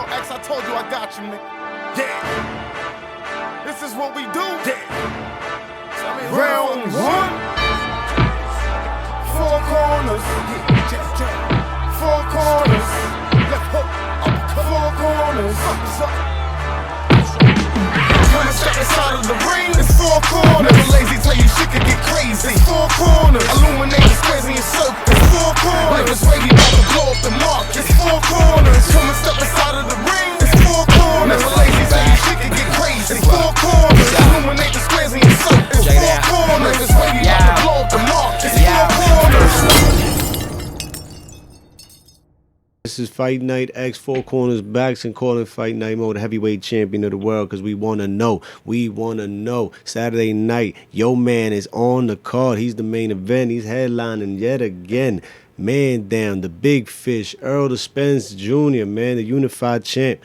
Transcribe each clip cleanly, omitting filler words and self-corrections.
Yo, X, I told you I got you, nigga. Yeah. This is what we do. Yeah. Round one. Four corners. Four corners. Left hook. Four corners. Come and step inside of the ring. It's four corners. Never lazy, tell you shit can get crazy. It's four corners. Illuminate the squares in your circle. It's four corners. Like this way you about to blow up the mark. It's four corners. Come and step inside of the ring. It's four corners. Never lazy, tell you shit can get crazy. It's four corners. Illuminate the squares in your circle. It's four corners. Like this way you about to blow up the mark. It's four corners. This is Fight Night X, Four Corners Backs, and calling Fight Night Mode heavyweight champion of the world because we want to know. We want to know. Saturday night, your man is on the card. He's the main event. He's headlining yet again. Man down, the big fish, Earl the Spence Jr., man, the unified champ.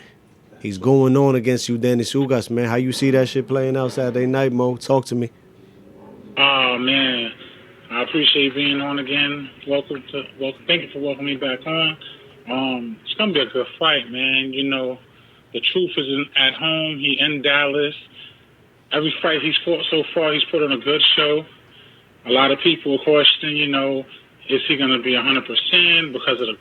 He's going on against you, Spence Ugas, man. How you see that shit playing out Saturday night, Mo? Talk to me. Oh, man. I appreciate being on again. Welcome. Thank you for welcoming me back on. It's gonna be a good fight, man. You know, the truth is at home. He in Dallas. Every fight he's fought so far, he's put on a good show. A lot of people question, you know, is he gonna be 100% because of the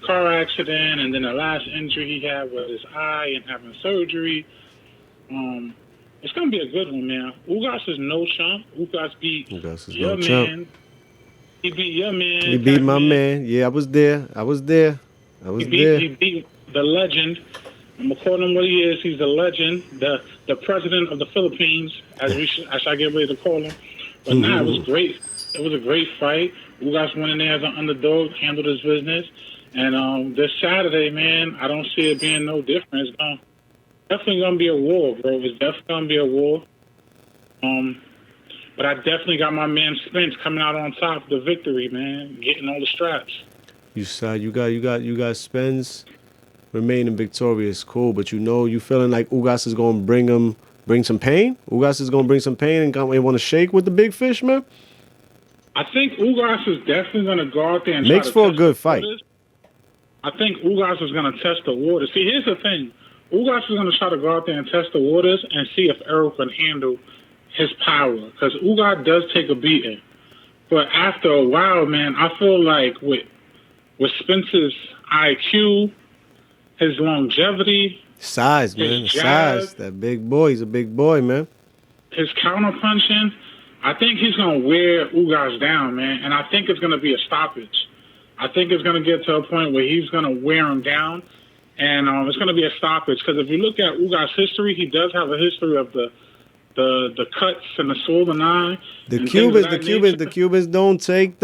car accident and then the last injury he had with his eye and having surgery. It's gonna be a good one, man. Ugas is no chump. Ugas beat your man. He beat your man. He beat my man. Yeah, I was there. He beat the legend. I'm gonna call him what he is. He's the legend, the president of the Philippines, as I get ready to call him. But nah, it was great. It was a great fight. Ugas went in there as an underdog, handled his business, and this Saturday, man, I don't see it being no different. It's definitely gonna be a war, bro. It's definitely gonna be a war. But I definitely got my man Spence coming out on top of the victory, man, getting all the straps. You got Spence remaining victorious, cool. But you feeling like Ugas is gonna bring some pain? Ugas is gonna bring some pain and want to shake with the big fish, man. I think Ugas is definitely gonna go out there and makes for a good fight. I think Ugas is gonna test the waters. See, here's the thing: Ugas is gonna try to go out there and test the waters and see if Errol can handle his power, because Ugas does take a beating. But after a while, man, I feel like with Spence's IQ, his longevity, size, man, size. That big boy, he's a big boy, man. His counterpunching, I think he's gonna wear Ugas down, man, and I think it's gonna be a stoppage. I think it's gonna get to a point where he's gonna wear him down, and it's gonna be a stoppage. Because if you look at Ugas' history, he does have a history of the cuts and the swollen eye. The Cubans don't take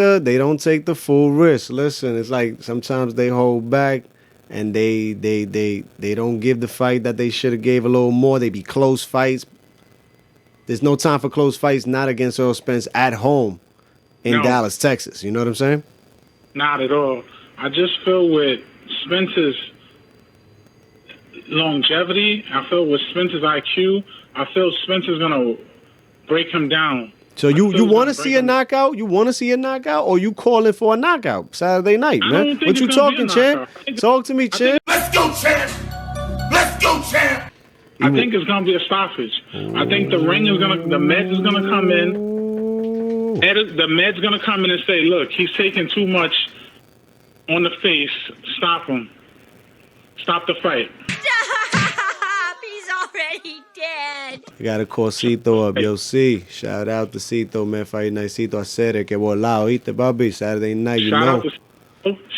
the full risk. Listen, it's like sometimes they hold back and they don't give the fight that they should have gave a little more. They be close fights. There's no time for close fights, not against Earl Spence at home in Dallas, Texas. You know what I'm saying? Not at all. I just feel with Spence's longevity, I feel with Spence's IQ, I feel Spencer's gonna break him down. So you want to see a knockout? You want to see a knockout, or you calling for a knockout Saturday night, man? What you talking, champ? Talk to me, champ. Let's go, champ. Let's go, champ. I think it's gonna be a stoppage. I think the meds is gonna come in. The med's gonna come in and say, look, he's taking too much on the face. Stop him. Stop the fight. He's already dead. I gotta call Cito up. Yo, C. Shout out to Cito, man. Fight night. Cito Acere, que volado. Oíste, papi. Saturday night, you know.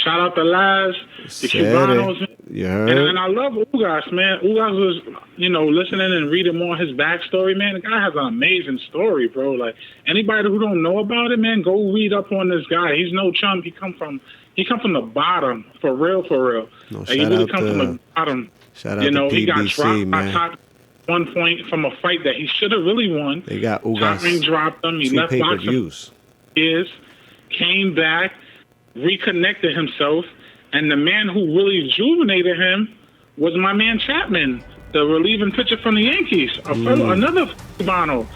Shout out to Laz, the Cubanos. You heard? And I love Ugas, man. Ugas was, listening and reading more of his backstory, man. The guy has an amazing story, bro. Like, anybody who don't know about it, man, go read up on this guy. He's no chump. He come from the bottom, for real. No, like, he really come from the bottom. Shout out to PBC, he got dropped man. by Top 1 point from a fight that he should have really won. They got Ugas. Top Ring dropped him. He left boxing. Came back, reconnected himself, and the man who really rejuvenated him was my man Chapman, the relieving pitcher from the Yankees, another Cubano.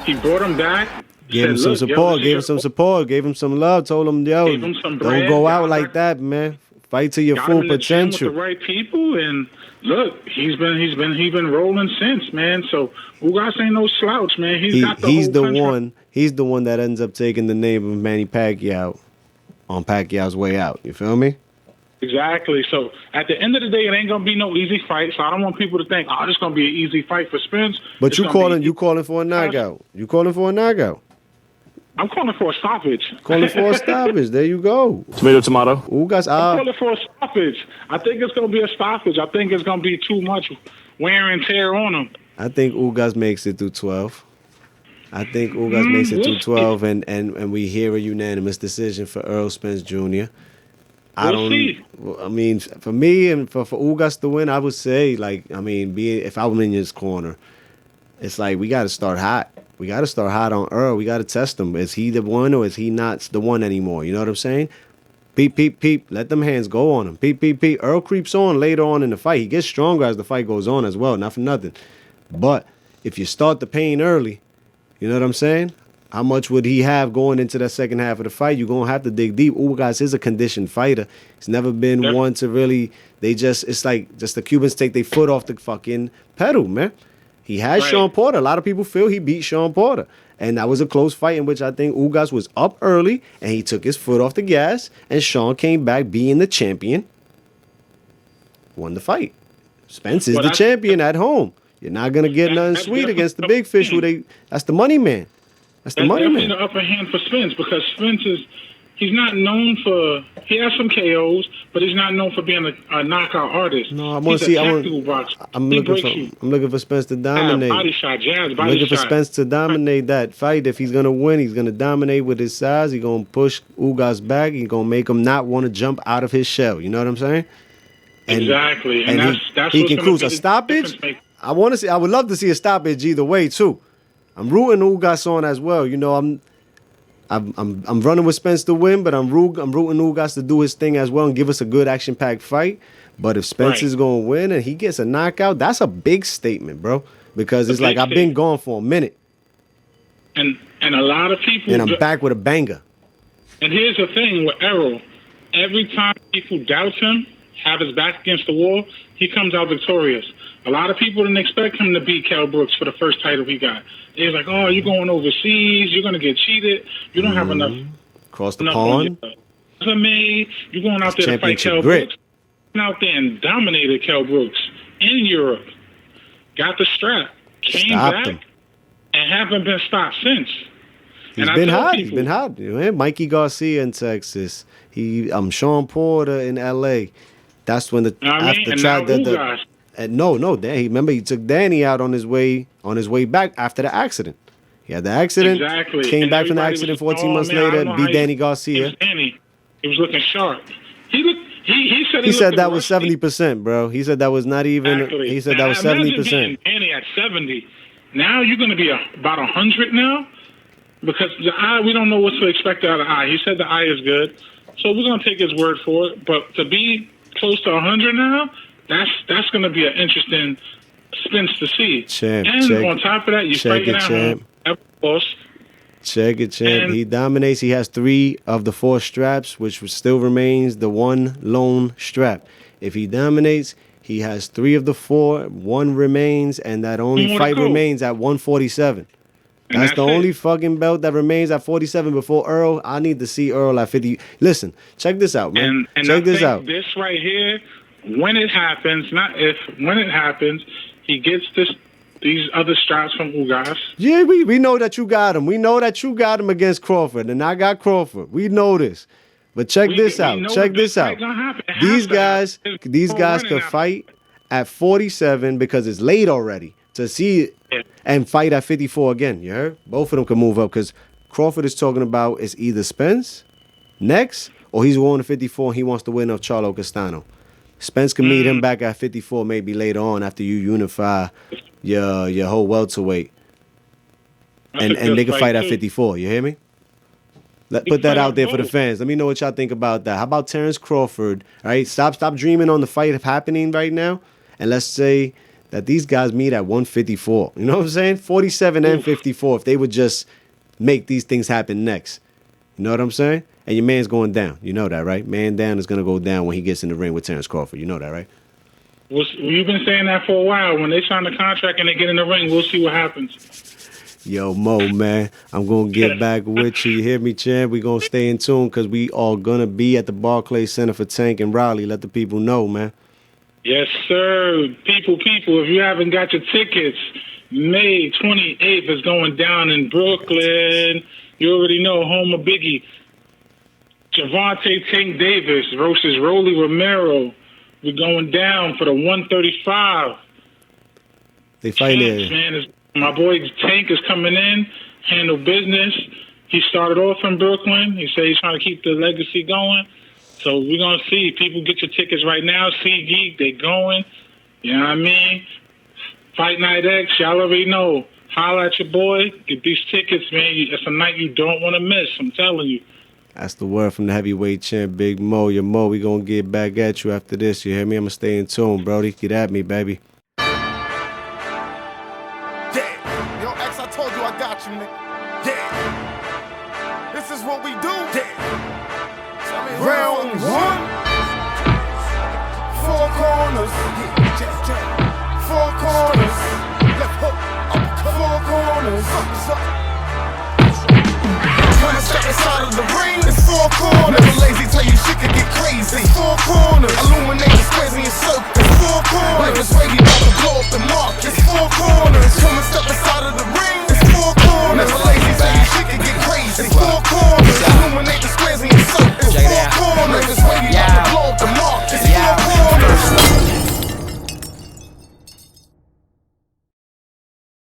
He brought him back. Gave him some support, gave him some love, told him, yo, don't go out like that, man. Fight to your got full him in the gym with potential. the right people, and look, he's been rolling since, man. So Ugas ain't no slouch, man. He's got the He's whole the country. one. He's the one that ends up taking the name of Manny Pacquiao on Pacquiao's way out. You feel me? Exactly. So at the end of the day, it ain't gonna be no easy fight. So I don't want people to think, oh, this gonna be an easy fight for Spence. But It's you gonna be- calling for a knockout. You calling for a knockout. I'm calling for a stoppage. Calling for a stoppage. There you go. Tomato. Ugas. I'm calling for a stoppage. I think it's gonna be a stoppage. I think it's gonna be too much wear and tear on him. I think Ugas makes it through 12. I think Ugas makes it through 12, and we hear a unanimous decision for Earl Spence Jr. We'll see. I mean, for me and for Ugas to win, I would say, like, I mean, if I was in his corner, it's like we got to start hot. We got to start hot on Earl. We got to test him. Is he the one or is he not the one anymore? You know what I'm saying? Peep, peep, peep. Let them hands go on him. Peep, peep, peep. Earl creeps on later on in the fight. He gets stronger as the fight goes on as well. Not for nothing. But if you start the pain early, you know what I'm saying? How much would he have going into that second half of the fight? You're going to have to dig deep. Ugas is a conditioned fighter. He's never been one to really, it's like just the Cubans take their foot off the fucking pedal, man. He has Sean Porter. A lot of people feel he beat Sean Porter. And that was a close fight in which I think Ugas was up early and he took his foot off the gas and Sean came back being the champion. Won the fight. Spence is the champion at home. You're not going to get nothing sweet against the big fish. That's the money man. That's the money man. Definitely the upper hand for Spence because Spence he's not known for, he has some KOs, but he's not known for being a knockout artist. No, I want to see. I'm looking for Spence to dominate. Body shot, jazz, body I'm looking for shot. Spence to dominate that fight. If he's gonna win, he's gonna dominate with his size. He's gonna push Ugas back. He's gonna make him not want to jump out of his shell. You know what I'm saying? Exactly, and that's he what's can gonna cruise be a the stoppage. difference maker. I would love to see a stoppage either way too. I'm rooting Ugas on as well. You know, I'm running with Spence to win, but I'm rooting Ugas to do his thing as well and give us a good action-packed fight. But if Spence is going to win and he gets a knockout, that's a big statement, bro. Because it's like I've been gone for a minute. And a lot of people... And I'm back with a banger. And here's the thing with Errol. Every time people doubt him, have his back against the wall, he comes out victorious. A lot of people didn't expect him to beat Kell Brooks for the first title he got. They was like, oh, you're going overseas. You're going to get cheated. You don't have enough... Cross the pond. You're going out there to fight Kell Brooks. Went out there and dominated Kell Brooks in Europe. Got the strap. Came back. And haven't been stopped since. He's been hot. He's been hot. You know, Mikey Garcia in Texas. Sean Porter in L.A. That's when remember he took Danny out on his way back after the accident. He had the accident. Exactly. Came back from the accident 14 months later, beat Danny Garcia. He was looking sharp. He said that was 70%, bro. He said that was not even. Exactly. He said that was 70%. Danny at 70. Now you're going to be about 100 now, because the eye, we don't know what to expect out of the eye. He said the eye is good, so we're going to take his word for it. But to be close to 100 now, that's going to be an interesting Spence to see. On top of that, you fighting at home. Check it, champ. He dominates. He has 3 of the 4 straps, which still remains the one lone strap. If he dominates, he has 3 of the 4. 1 remains, and that only fight remains at 147. That's the only fucking belt that remains at 47 before Earl. I need to see Earl at 50. Listen, check this out, man. Check this out. This right here, when it happens, not if, when it happens, he gets these other straps from Ugas. Yeah, we know that you got him. We know that you got him against Crawford, and I got Crawford. We know this. But check this out. Check this out. These guys could fight at 47 because it's late already to see it and fight at 54 again. You heard? Both of them can move up because Crawford is talking about it's either Spence next or he's going to 54 and he wants to win of Charlo Castano. Spence can meet him back at 54 maybe later on after you unify your whole welterweight. And they can fight at 54. You hear me? Put that out there for the fans. Let me know what y'all think about that. How about Terrence Crawford? All right, stop dreaming on the fight happening right now. And let's say that these guys meet at 154. You know what I'm saying? 47 and 54 if they would just make these things happen next. You know what I'm saying? And your man's going down. You know that, right? Man down is gonna go down when he gets in the ring with Terrence Crawford. You know that, right? You've been saying that for a while. When they sign the contract and they get in the ring, we'll see what happens. Yo, Mo, man, I'm gonna get back with you. You hear me, champ? We gonna stay in tune because we are gonna be at the Barclays Center for Tank and Raleigh. Let the people know, man. Yes, sir. People, if you haven't got your tickets, May 28th is going down in Brooklyn. You already know, home of Biggie. Javante Tank Davis versus Rolly Romero. We're going down for the 135. They fighting Champs, man, my boy Tank is coming in, handle business. He started off in Brooklyn. He said he's trying to keep the legacy going. So we're going to see. People get your tickets right now. SeatGeek, they going. You know what I mean? Fight Night X, y'all already know. Holla at your boy. Get these tickets, man. It's a night you don't want to miss. I'm telling you. That's the word from the heavyweight champ, Big Mo. Your Mo, we gonna get back at you after this. You hear me? I'm gonna stay in tune, Brody. Get at me, baby. Yeah. Yo, X, I told you I got you, nigga. Yeah. This is what we do. Yeah.